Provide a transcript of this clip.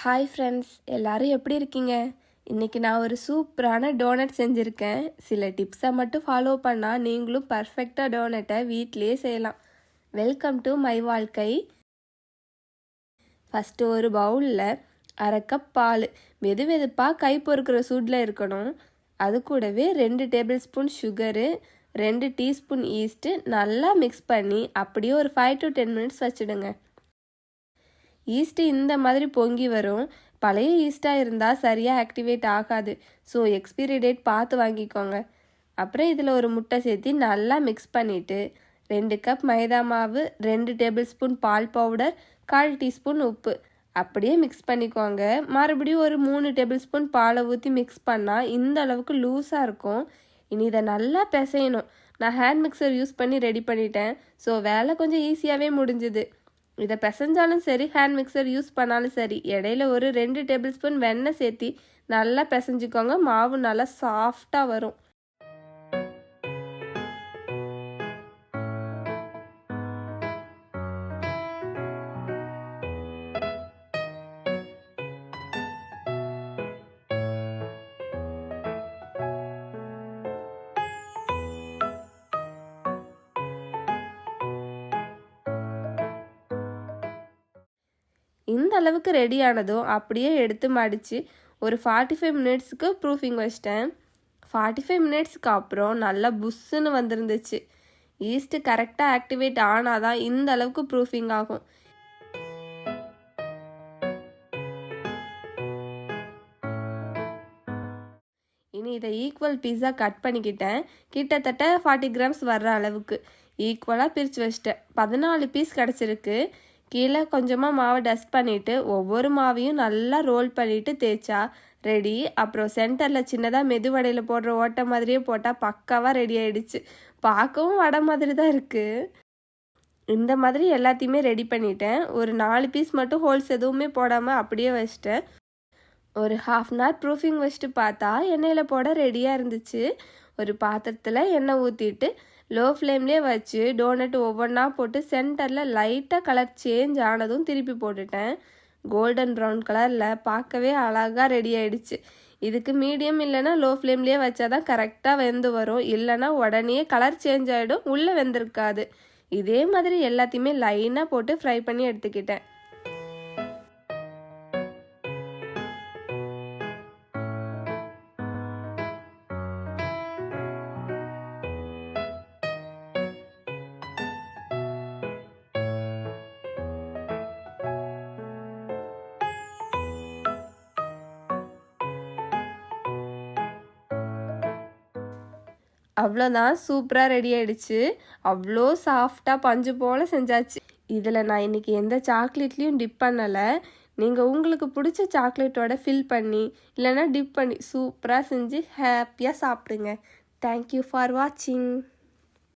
Hi friends, எல்லாரும் எப்படி இருக்கீங்க? இன்றைக்கி நான் ஒரு சூப்பரான டோனட் செஞ்சுருக்கேன். சில டிப்ஸை மட்டும் ஃபாலோ பண்ணால் நீங்களும் பர்ஃபெக்டாக டோனட்டை வீட்டிலே செய்யலாம். வெல்கம் டு மை வாழ்க்கை. ஃபஸ்ட்டு ஒரு பவுலில் 1/2 கப் பால் வெது வெதுப்பாக கை பொறுக்கிற சூடில் இருக்கணும். அது கூடவே 2 tablespoon sugar, 2 teaspoon yeast நல்லா மிக்ஸ் பண்ணி அப்படியே ஒரு 5 to 10 மினிட்ஸ் வச்சுடுங்க. ஈஸ்ட்டு இந்த மாதிரி பொங்கி வரும். பழைய ஈஸ்ட்டாக இருந்தால் சரியாக ஆக்டிவேட் ஆகாது. ஸோ எக்ஸ்பீரி டேட் பார்த்து வாங்கிக்கோங்க. அப்புறம் இதில் ஒரு முட்டை சேர்த்து நல்லா மிக்ஸ் பண்ணிவிட்டு 2 கப் மைதா மாவு, 2 டேபிள் ஸ்பூன் பால் பவுடர், 1/4 டீஸ்பூன் உப்பு அப்படியே மிக்ஸ் பண்ணிக்கோங்க. மறுபடியும் ஒரு 3 டேபிள் ஸ்பூன் பாலை ஊற்றி மிக்ஸ் பண்ணால் இந்த அளவுக்கு லூஸாக இருக்கும். இனி இதை நல்லா பிசையணும். நான் ஹேண்ட் மிக்சர் யூஸ் பண்ணி ரெடி பண்ணிட்டேன். ஸோ வேலை கொஞ்சம் ஈஸியாகவே முடிஞ்சுது. இதை பிசைஞ்சாலும் சரி, ஹேண்ட் மிக்சர் யூஸ் பண்ணாலும் சரி, இடையில ஒரு 2 டேபிள் ஸ்பூன் வெண்ணெய் சேர்த்தி நல்லா பிசைஞ்சிக்கோங்க. மாவு நல்லா சாஃப்டாக வரும். இந்த அளவுக்கு ரெடி ஆனதும் அப்படியே எடுத்து மடித்து ஒரு 45 மினிட்ஸுக்கு ப்ரூஃபிங் வச்சிட்டேன். 45 மினிட்ஸ்க்கு அப்புறம் நல்லா புஷ்ஷுன்னு வந்துருந்துச்சு. ஈஸ்ட்டு கரெக்டாக ஆக்டிவேட் ஆனால் தான் இந்த அளவுக்கு ப்ரூஃபிங் ஆகும். இனி இதை ஈக்குவல் பீஸாக கட் பண்ணிக்கிட்டேன். கிட்டத்தட்ட 40 கிராம்ஸ் வர்ற அளவுக்கு ஈக்குவலாக பிரித்து வச்சிட்டேன். 14 பீஸ் கிடச்சிருக்கு. கீழே கொஞ்சமாக மாவை டஸ்ட் பண்ணிவிட்டு ஒவ்வொரு மாவையும் நல்லா ரோல் பண்ணிவிட்டு தேய்ச்சா ரெடி. அப்புறம் சென்டரில் சின்னதாக மெதுவடையில் போடுற ஓட்டை மாதிரியே போட்டால் பக்காவாக ரெடி ஆகிடுச்சு. பார்க்கவும் வடை மாதிரி தான் இருக்குது. இந்த மாதிரி எல்லாத்தையுமே ரெடி பண்ணிட்டேன். ஒரு 4 பீஸ் மட்டும் ஹோல்ஸ் எதுவுமே போடாமல் அப்படியே வச்சிட்டேன். ஒரு 1/2 hour ப்ரூஃபிங் வச்சுட்டு பார்த்தா எண்ணெயில் போட ரெடியாக இருந்துச்சு. ஒரு பாத்திரத்தில் எண்ணெய் ஊற்றிட்டு லோ ஃப்ளேம்லேயே வச்சு டோனட் ஒவ்வொன்றா போட்டு சென்டரில் லைட்டாக கலர் சேஞ்ச் ஆனதும் திருப்பி போட்டுட்டேன். கோல்டன் ப்ரௌன் கலரில் பார்க்கவே அழகாக ரெடி ஆகிடுச்சு. இதுக்கு மீடியம் இல்லைன்னா லோ ஃப்ளேம்லேயே வச்சா தான் கரெக்டாக வெந்து வரும். இல்லைன்னா உடனே கலர் சேஞ்ச் ஆகிடும், உள்ளே வெந்திருக்காது. இதே மாதிரி எல்லாத்தையுமே லைனாக போட்டு ஃப்ரை பண்ணி எடுத்துக்கிட்டேன். அவ்வளோதான், சூப்பராக ரெடி ஆகிடுச்சு. அவ்வளோ சாஃப்டாக பஞ்சு போல் செஞ்சாச்சு. இதில் நான் இன்றைக்கி எந்த சாக்லேட்லேயும் டிப் பண்ணலை. நீங்கள் உங்களுக்கு பிடிச்ச சாக்லேட்டோட ஃபில் பண்ணி இல்லைன்னா டிப் பண்ணி சூப்பராக செஞ்சு ஹாப்பியாக சாப்பிடுங்க. தேங்க்யூ ஃபார் வாட்சிங்.